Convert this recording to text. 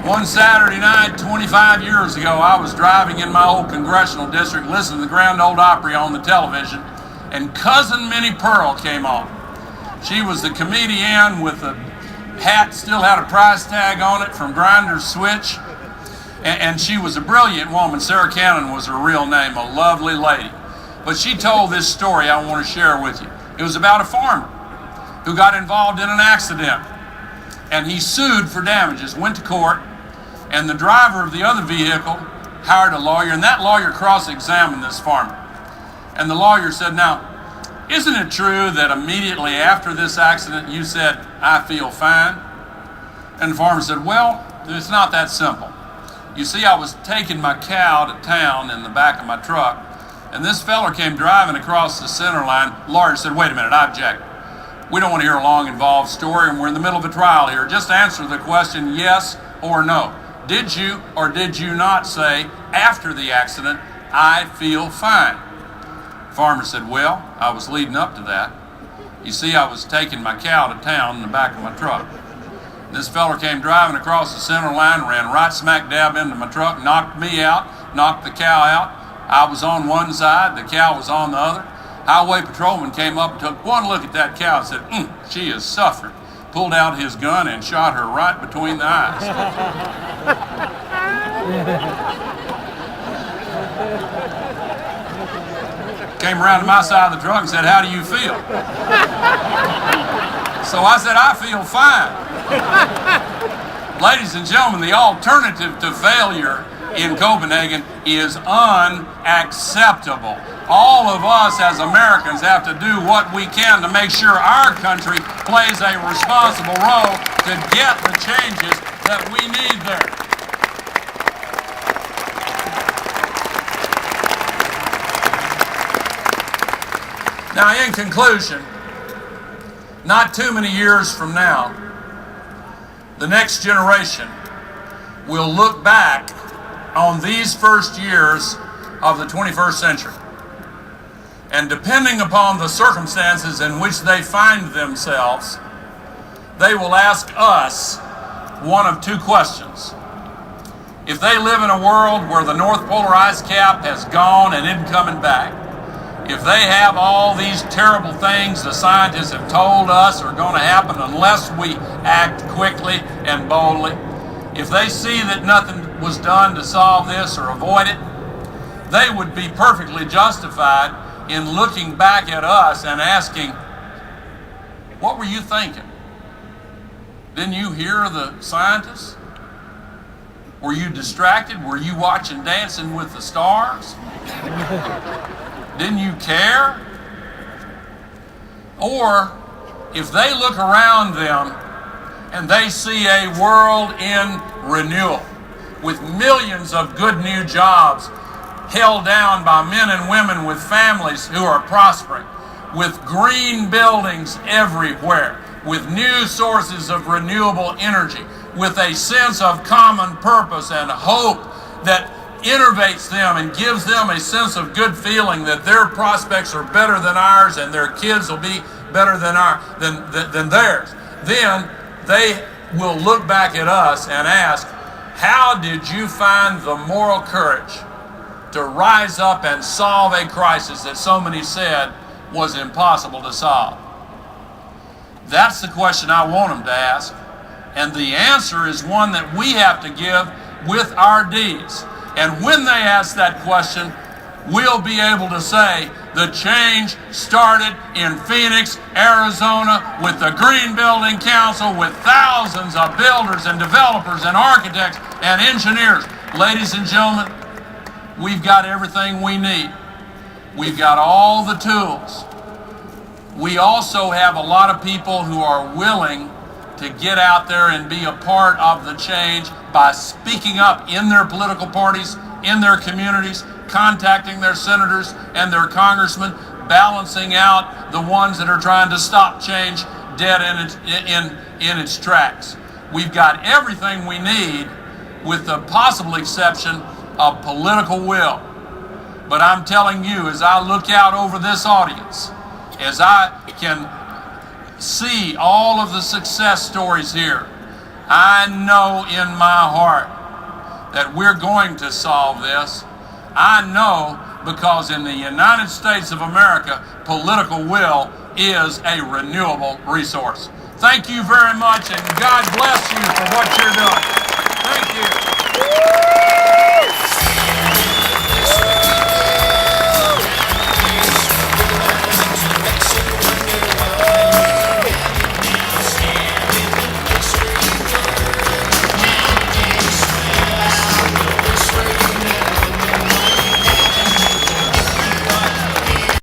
One Saturday night, 25 years ago, I was driving in my old congressional district, listening to the Grand Ole Opry on the television, and Cousin Minnie Pearl came on. She was the comedian with the hat, still had a price tag on it from Grinder's Switch, and she was a brilliant woman. Sarah Cannon was her real name, a lovely lady. But she told this story I want to share with you. It was about a farmer who got involved in an accident, and he sued for damages, went to court, and the driver of the other vehicle hired a lawyer, and that lawyer cross-examined this farmer. And the lawyer said, "Now, isn't it true that immediately after this accident you said, 'I feel fine'?" And the farmer said, "Well, it's not that simple. You see, I was taking my cow to town in the back of my truck, and this feller came driving across the center line." The lawyer said, "Wait a minute, I object. We don't want to hear a long, involved story, and we're in the middle of a trial here. Just answer the question yes or no. Did you or did you not say, after the accident, 'I feel fine'?" The farmer said, "Well, I was leading up to that. You see, I was taking my cow to town in the back of my truck. This feller came driving across the center line, ran right smack dab into my truck, knocked me out, knocked the cow out. I was on one side, the cow was on the other. Highway patrolman came up and took one look at that cow and said, she is suffering." Pulled out his gun and shot her right between the eyes. Came around to my side of the truck and said, "How do you feel?" So I said, "I feel fine." Ladies and gentlemen, the alternative to failure in Copenhagen is unacceptable. All of us as Americans have to do what we can to make sure our country plays a responsible role to get the changes that we need there. Now, in conclusion, not too many years from now, the next generation will look back on these first years of the 21st century. And depending upon the circumstances in which they find themselves, they will ask us one of two questions. If they live in a world where the North Polar ice cap has gone and isn't coming back, if they have all these terrible things the scientists have told us are going to happen unless we act quickly and boldly, if they see that nothing was done to solve this or avoid it, they would be perfectly justified in looking back at us and asking, "What were you thinking? Didn't you hear the scientists? Were you distracted? Were you watching Dancing with the Stars? Didn't you care?" Or if they look around them and they see a world in renewal with millions of good new jobs held down by men and women with families who are prospering, with green buildings everywhere, with new sources of renewable energy, with a sense of common purpose and hope that innervates them and gives them a sense of good feeling that their prospects are better than ours and their kids will be better than theirs, then they will look back at us and ask, "How did you find the moral courage to rise up and solve a crisis that so many said was impossible to solve?" That's the question I want them to ask. And the answer is one that we have to give with our deeds. And when they ask that question, we'll be able to say the change started in Phoenix, Arizona, with the Greenbuilding Council, with thousands of builders and developers and architects and engineers. Ladies and gentlemen, we've got everything we need. We've got all the tools. We also have a lot of people who are willing to get out there and be a part of the change by speaking up in their political parties, in their communities, contacting their senators and their congressmen, balancing out the ones that are trying to stop change dead in its tracks. We've got everything we need with the possible exception of political will. But I'm telling you, as I look out over this audience, as I can see all of the success stories here, I know in my heart that we're going to solve this. I know because in the United States of America, political will is a renewable resource. Thank you very much, and God bless you for what you're doing.